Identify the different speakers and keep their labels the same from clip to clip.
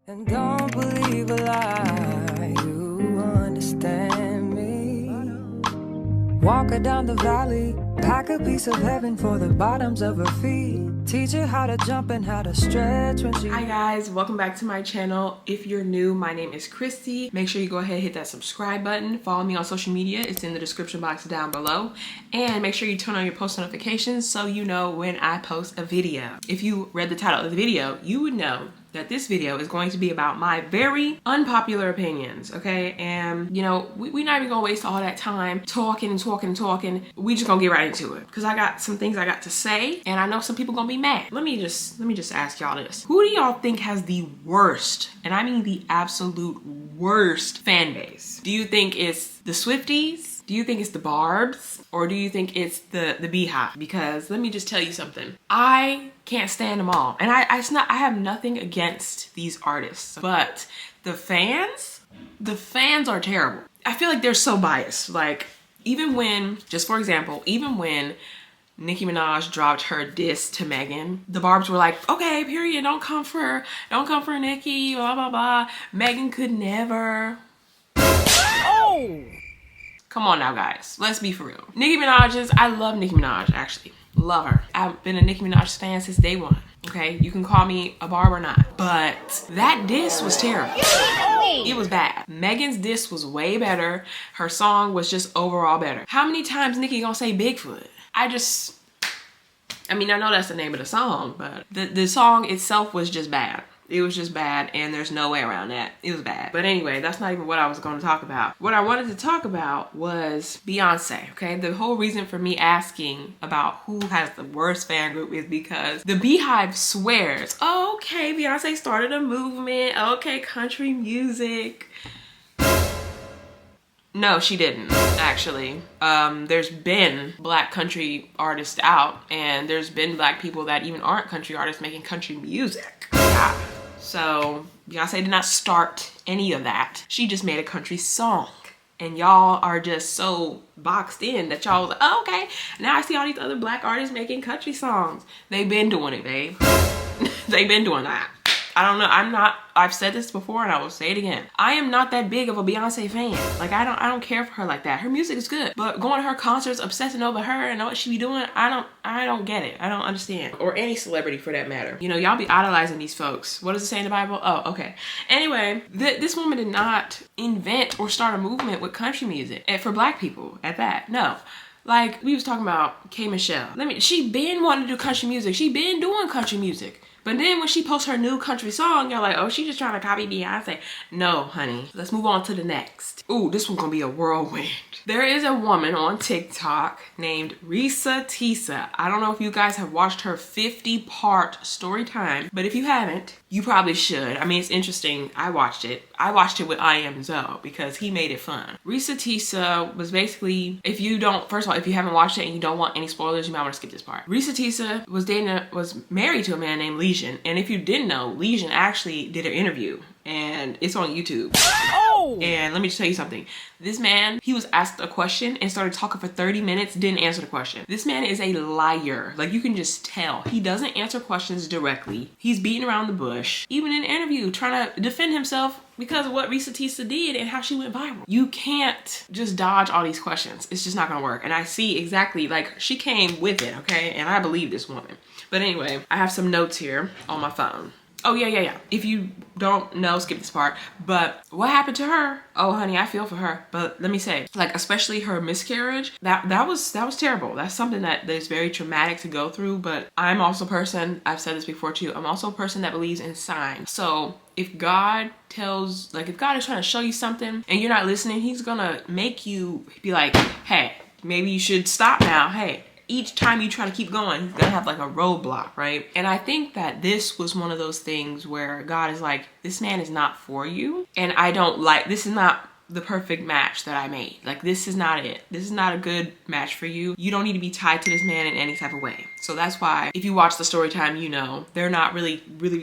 Speaker 1: And don't believe a lie, you understand me. Walk her down the valley, pack a piece of heaven for the bottoms of her feet. Teach her how to jump and how to stretch when she...
Speaker 2: Hi guys, welcome back to my channel. If you're new, my name is Christy. Make sure you go ahead and hit that subscribe button. Follow me on social media, it's in the description box down below. And make sure you turn on your post notifications so you know when I post a video. If you read the title of the video, you would know that this video is going to be about my very unpopular opinions, okay? And you know, we're not even gonna waste all that time talking. We just gonna get right into it, because I got some things I got to say, and I know some people gonna be mad. Let me just ask y'all this: who do y'all think has the worst, and I mean the absolute worst, fan base? Do you think it's the Swifties? Do you think it's the Barbs? Or do you think it's the Beehive? Because let me just tell you something. I can't stand them all. And I have nothing against these artists, but the fans are terrible. I feel like they're so biased. Like, even when, just for example, even when Nicki Minaj dropped her diss to Megan, the Barbs were like, okay, period, don't come for Nicki, blah, blah, blah. Megan could never. Oh! Come on now, guys. Let's be for real. I love Nicki Minaj, actually. Love her. I've been a Nicki Minaj fan since day one. Okay? You can call me a barb or not. But that diss was terrible. It was bad. Megan's diss was way better. Her song was just overall better. How many times Nicki gonna say Bigfoot? I mean, I know that's the name of the song, but the song itself was just bad. It was just bad, and there's no way around that. It was bad. But anyway, that's not even what I was going to talk about. What I wanted to talk about was Beyonce, okay? The whole reason for me asking about who has the worst fan group is because the Beehive swears, oh, okay, Beyonce started a movement, okay, country music. No, she didn't, actually. There's been black country artists out, and there's been black people that even aren't country artists making country music. Yeah. So Beyonce did not start any of that. She just made a country song. And y'all are just so boxed in that y'all was like, oh, okay, now I see all these other black artists making country songs. They've been doing it, babe. They've been doing that. I don't know, I've said this before and I will say it again. I am not that big of a Beyonce fan. Like, I don't care for her like that. Her music is good, but going to her concerts, obsessing over her and what she be doing, I don't get it. I don't understand. Or any celebrity for that matter. You know, y'all be idolizing these folks. What does it say in the Bible? Oh, okay. Anyway, this woman did not invent or start a movement with country music. And for black people at that, no. Like, we was talking about K. Michelle. She been wanting to do country music. She been doing country music. But then when she posts her new country song, you're like, oh, she just trying to copy Beyonce. No, honey. Let's move on to the next. Ooh, this one's gonna be a whirlwind. There is a woman on TikTok named REESATEESA. I don't know if you guys have watched her 50-part story time, but if you haven't, you probably should. I mean, it's interesting. I watched it. I watched it with I Am Zoe because he made it fun. REESATEESA was basically, if you haven't watched it and you don't want any spoilers, you might want to skip this part. REESATEESA was married to a man named Legion. And if you didn't know, Legion actually did an interview and it's on YouTube. Oh! And let me just tell you something. This man, he was asked a question and started talking for 30 minutes, didn't answer the question. This man is a liar. Like, you can just tell. He doesn't answer questions directly. He's beating around the bush. Even in an interview, trying to defend himself because of what REESATEESA did and how she went viral. You can't just dodge all these questions. It's just not gonna work. And I see exactly, like, she came with it, okay? And I believe this woman. But anyway, I have some notes here on my phone. Oh, yeah. If you don't know, skip this part. But what happened to her? Oh, honey, I feel for her. But let me say, like, especially her miscarriage, that was terrible. That's something that is very traumatic to go through. But I'm also a person, I've said this before too, I'm also a person that believes in signs. So if God is trying to show you something and you're not listening, he's gonna make you be like, hey, maybe you should stop now. Hey. Each time you try to keep going, he's gonna have like a roadblock, right? And I think that this was one of those things where God is like, this man is not for you. And this is not the perfect match that I made. Like, this is not it. This is not a good match for you. You don't need to be tied to this man in any type of way. So that's why if you watch the story time, you know, they're not really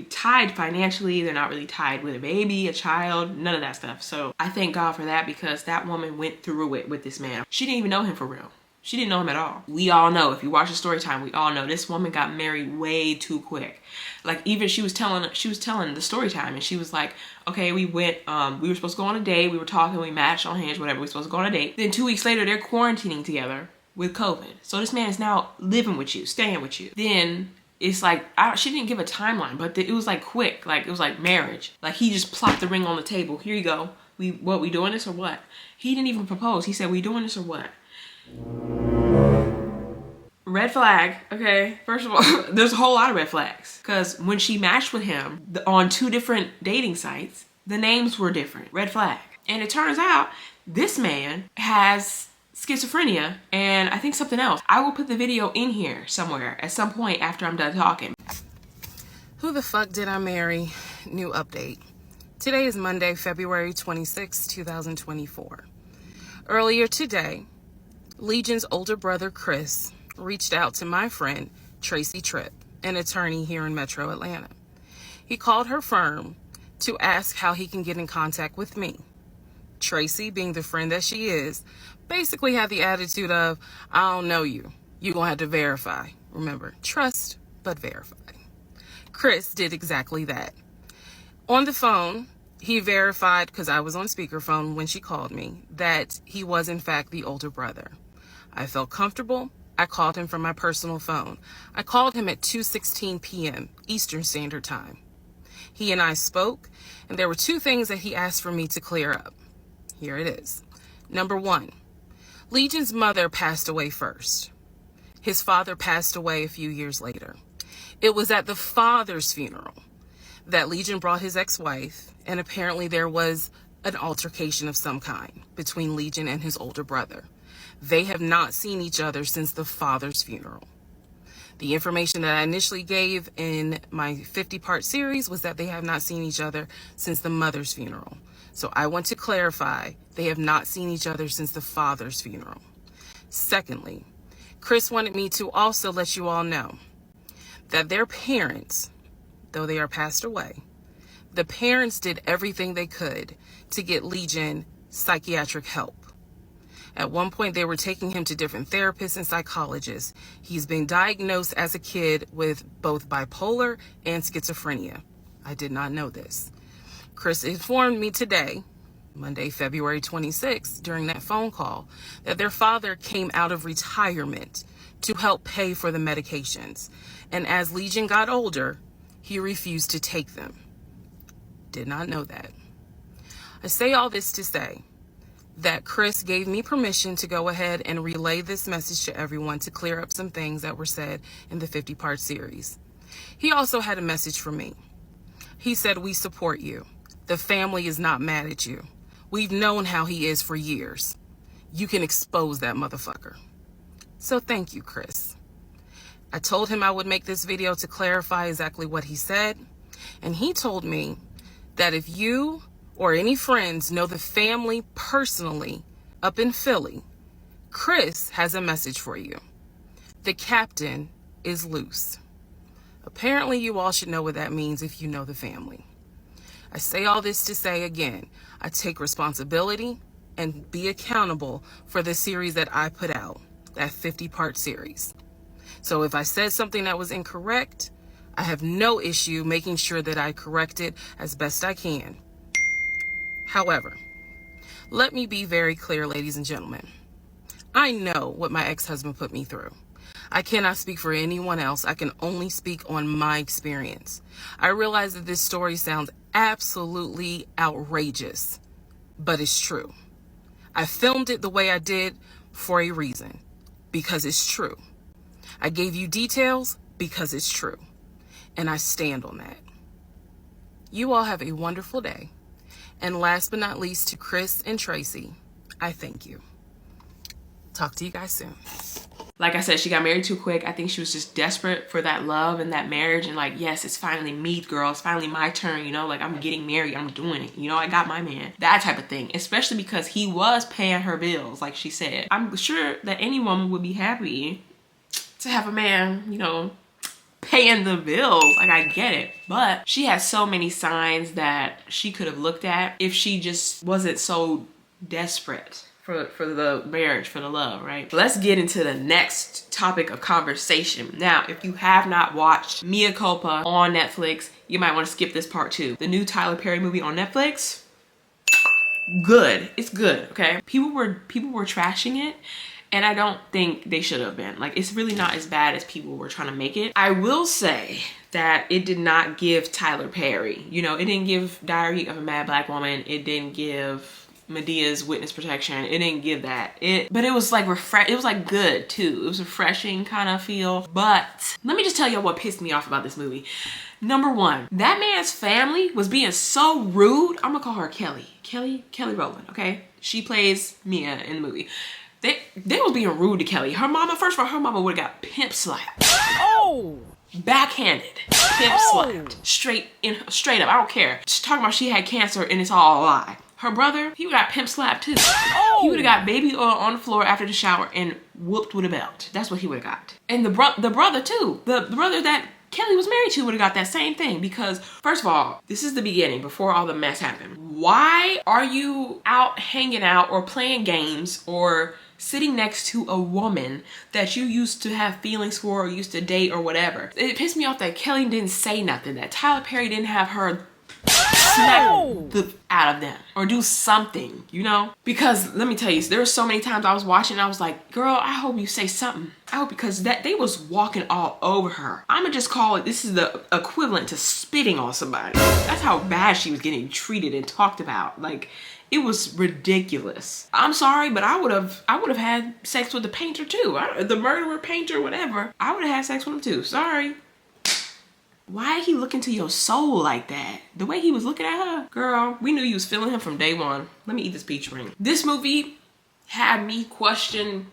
Speaker 2: tied financially. They're not really tied with a baby, a child, none of that stuff. So I thank God for that, because that woman went through it with this man. She didn't even know him for real. She didn't know him at all. We all know, if you watch the story time, we all know this woman got married way too quick. Like, even she was telling the story time, and she was like, okay, we went, we were supposed to go on a date, we were talking, we matched on Hinge, whatever, we were supposed to go on a date. Then 2 weeks later, they're quarantining together with COVID. So this man is now living with you, staying with you. Then it's like, she didn't give a timeline, but it was like quick, like it was like marriage. Like, he just plopped the ring on the table. Here you go. We doing this or what? He didn't even propose. He said, we doing this or what? Red flag, okay? First of all, there's a whole lot of red flags. Because when she matched with him on 2 different dating sites, the names were different. Red flag. And it turns out this man has schizophrenia and I think something else. I will put the video in here somewhere at some point after I'm done talking. Who the fuck did I marry? New update. Today is Monday, February 26, 2024. Earlier today, Legion's older brother, Chris, reached out to my friend, Tracy Tripp, an attorney here in Metro Atlanta. He called her firm to ask how he can get in contact with me. Tracy, being the friend that she is, basically had the attitude of, I don't know you. You're going to have to verify. Remember, trust, but verify. Chris did exactly that. On the phone, he verified, because I was on speakerphone when she called me, that he was in fact the older brother. I felt comfortable. I called him from my personal phone. I called him at 2:16 p.m. Eastern Standard Time. He and I spoke, and there were 2 things that he asked for me to clear up. Here it is. Number 1, Legion's mother passed away first. His father passed away a few years later. It was at the father's funeral that Legion brought his ex-wife, and apparently there was an altercation of some kind between Legion and his older brother. They have not seen each other since the father's funeral. The information that I initially gave in my 50-part series was that they have not seen each other since the mother's funeral. So I want to clarify, they have not seen each other since the father's funeral. Secondly, Chris wanted me to also let you all know that their parents, though they are passed away, the parents did everything they could to get Legion psychiatric help. At one point, they were taking him to different therapists and psychologists. He's been diagnosed as a kid with both bipolar and schizophrenia. I did not know this. Chris informed me today, Monday, February 26th, during that phone call, that their father came out of retirement to help pay for the medications. And as Legion got older, he refused to take them. Did not know that. I say all this to say that Chris gave me permission to go ahead and relay this message to everyone to clear up some things that were said in the 50-part series. He also had a message for me. He said, we support you. The family is not mad at you. We've known how he is for years. You can expose that motherfucker. So thank you, Chris. I told him I would make this video to clarify exactly what he said. And he told me that if you or any friends know the family personally up in Philly, Chris has a message for you. The captain is loose. Apparently you all should know what that means if you know the family. I say all this to say again, I take responsibility and be accountable for the series that I put out, that 50-part series. So if I said something that was incorrect, I have no issue making sure that I correct it as best I can. However, let me be very clear, ladies and gentlemen. I know what my ex-husband put me through. I cannot speak for anyone else. I can only speak on my experience. I realize that this story sounds absolutely outrageous, but it's true. I filmed it the way I did for a reason, because it's true. I gave you details because it's true, and I stand on that. You all have a wonderful day. And last but not least, to Chris and Tracy, I thank you. Talk to you guys soon. Like I said, she got married too quick. I think she was just desperate for that love and that marriage. And like, yes, it's finally me, girl. It's finally my turn, you know? Like, I'm getting married. I'm doing it. You know, I got my man. That type of thing. Especially because he was paying her bills, like she said. I'm sure that any woman would be happy to have a man, you know, paying the bills. Like, I get it. But she has so many signs that she could have looked at if she just wasn't so desperate for the marriage, for the love, right? Let's get into the next topic of conversation. Now, if you have not watched Mea Culpa on Netflix, you might want to skip this part too. The new Tyler Perry movie on Netflix, good. It's good, okay? People were trashing it, and I don't think they should have been. Like, it's really not as bad as people were trying to make it. I will say that it did not give Tyler Perry, you know, it didn't give Diary of a Mad Black Woman. It didn't give Medea's Witness Protection. It didn't give that. But it was like it was like good too. It was refreshing kind of feel. But let me just tell you what pissed me off about this movie. Number one, that man's family was being so rude. I'm gonna call her Kelly Rowland, okay? She plays Mea in the movie. They was being rude to Kelly. Her mama, first of all, her mama would've got pimp slapped. Oh! Backhanded, pimp slapped, straight up. I don't care. She's talking about she had cancer and it's all a lie. Her brother, he would've got pimp slapped too. Oh. He would've got baby oil on the floor after the shower and whooped with a belt. That's what he would've got. And the brother too, the brother that Kelly was married to would've got that same thing, because first of all, this is the beginning before all the mess happened. Why are you out hanging out or playing games or sitting next to a woman that you used to have feelings for or used to date or whatever? It pissed me off that Kelly didn't say nothing, that Tyler Perry didn't have her smack the out of them or do something, you know? Because let me tell you, there were so many times I was watching and I was like, girl, I hope you say something. I hope, because they was walking all over her. I'ma just call it, this is the equivalent to spitting on somebody. That's how bad she was getting treated and talked about. Like, it was ridiculous. I'm sorry, but I would have had sex with the painter too. The murderer, painter, whatever. I would have had sex with him too. Sorry. Why he look into your soul like that? The way he was looking at her. Girl, we knew you was feeling him from day one. Let me eat this peach ring. This movie had me question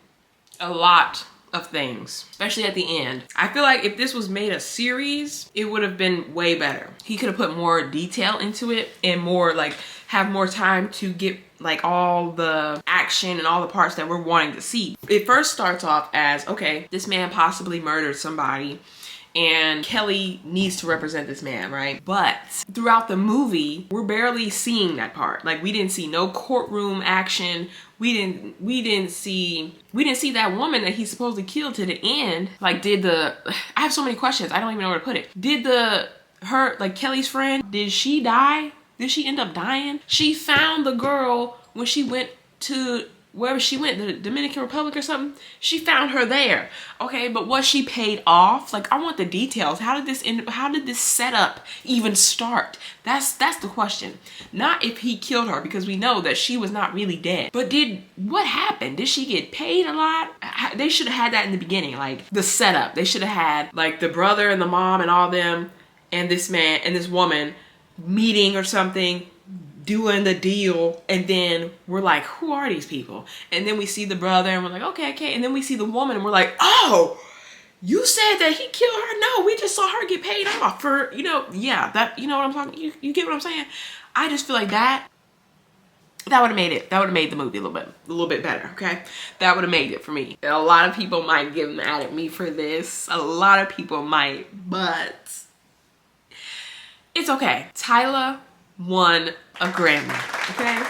Speaker 2: a lot of things, especially at the end. I feel like if this was made a series, it would have been way better. He could have put more detail into it and more, like, have more time to get like all the action and all the parts that we're wanting to see. It first starts off as, okay, this man possibly murdered somebody and Kelly needs to represent this man, right? But throughout the movie, we're barely seeing that part. Like, we didn't see no courtroom action. We didn't see that woman that he supposedly killed to the end. Like, I have so many questions. I don't even know where to put it. Did Kelly's friend, did she die? Did she end up dying? She found the girl when she went to wherever she went, the Dominican Republic or something. She found her there. Okay, but was she paid off? Like, I want the details. How did this setup even start? That's the question. Not if he killed her, because we know that she was not really dead. But what happened? Did she get paid a lot? They should have had that in the beginning, like the setup. They should have had like the brother and the mom and all them and this man and this woman meeting or something, doing the deal, and then we're like, who are these people? And then we see the brother and we're like, okay, and then we see the woman and we're like, oh, you said that he killed her? No, we just saw her get paid off for, yeah, that, you know what I'm talking, you get what I'm saying? I just feel like that would have made it. That would have made the movie a little bit better, okay? That would have made it for me. And a lot of people might get mad at me for this. A lot of people might, but it's okay. Tyla won a Grammy, okay?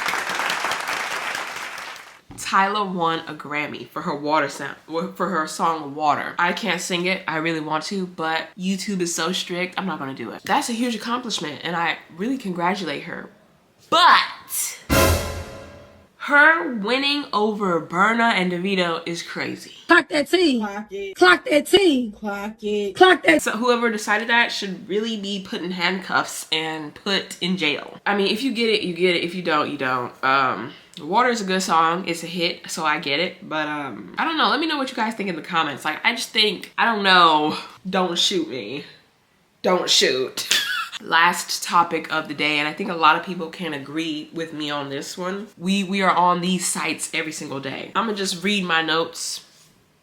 Speaker 2: Tyla won a Grammy for her song Water. I can't sing it. I really want to, but YouTube is so strict, I'm not gonna do it. That's a huge accomplishment and I really congratulate her. But her winning over Burna and Davido is crazy.
Speaker 3: Clock that T. Clock it. Clock that T. Clock it. Clock that.
Speaker 2: So whoever decided that should really be put in handcuffs and put in jail. I mean, if you get it, you get it. If you don't, you don't. Water is a good song. It's a hit, so I get it. But I don't know. Let me know what you guys think in the comments. Like, I just think, I don't know. Don't shoot me. Don't shoot. Last topic of the day, and I think a lot of people can agree with me on this one. We are on these sites every single day. I'm gonna just read my notes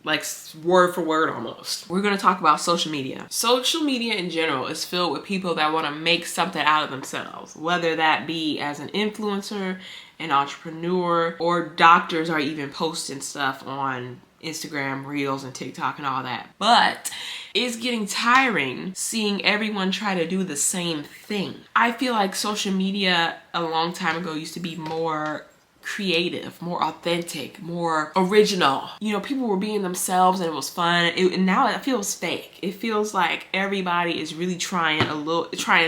Speaker 2: like word for word almost. We're gonna talk about social media. Social media in general is filled with people that want to make something out of themselves, whether that be as an influencer, an entrepreneur, or doctors are even posting stuff on Instagram, Reels, and TikTok and all that. But it's getting tiring seeing everyone try to do the same thing. I feel like social media a long time ago used to be more creative, more authentic, more original. You know, people were being themselves and it was fun. And now it feels fake. It feels like everybody is really trying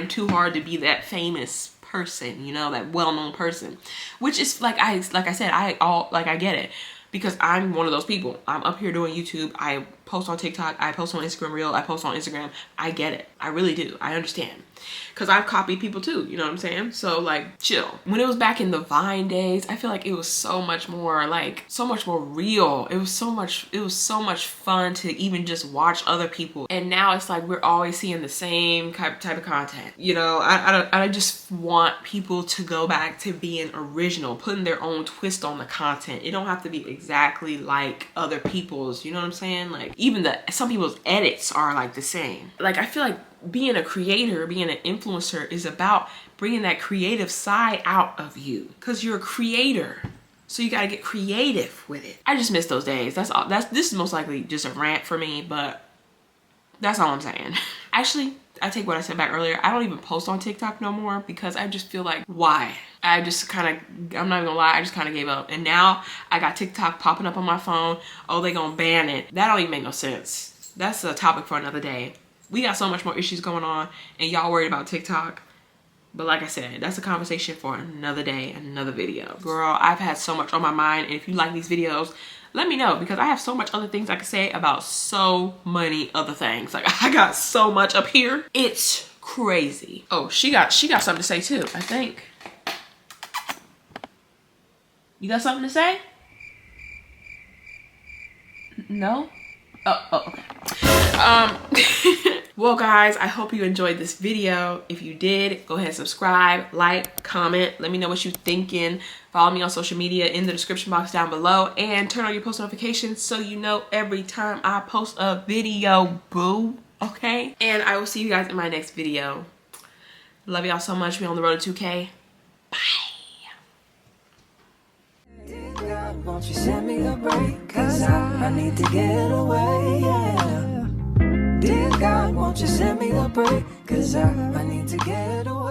Speaker 2: too hard to be that famous person, you know, that well-known person, which is like I said, I get it, because I'm one of those people. I'm up here doing YouTube, I post on TikTok, I post on Instagram Reel, I post on Instagram. I get it. I really do. I understand. Because I've copied people too, you know what I'm saying? So like, chill. When it was back in the Vine days, I feel like it was so much more real. It was so much fun to even just watch other people. And now it's like we're always seeing the same type of content. You know, I just want people to go back to being original, putting their own twist on the content. It don't have to be exactly like other people's, you know what I'm saying? Like even some people's edits are like the same. Like I feel like being a creator, being an influencer is about bringing that creative side out of you, because you're a creator. So you got to get creative with it. I just miss those days. That's all. This is most likely just a rant for me, but that's all I'm saying. Actually, I take what I said back earlier. I don't even post on TikTok no more because I just feel like, why? I'm not even gonna lie, I just kind of gave up. And now I got TikTok popping up on my phone. Oh, they gonna ban it. That don't even make no sense. That's a topic for another day. We got so much more issues going on and y'all worried about TikTok. But like I said, that's a conversation for another day, another video. Girl, I've had so much on my mind, and if you like these videos, let me know, because I have so much other things I could say about so many other things. Like I got so much up here. It's crazy. Oh, she got something to say too, I think. You got something to say? No? Oh, okay. Well guys, I hope you enjoyed this video. If you did, go ahead and subscribe, like, comment, let me know what you're thinking. Follow me on social media in the description box down below, and turn on your post notifications so you know every time I post a video, boo, okay? And I will see you guys in my next video. Love y'all so much. We're on the road to 2K. Bye.
Speaker 1: God, won't you send me a break? Cause I need to get away, yeah. Dear God, won't you send me a break? Cause I need to get away.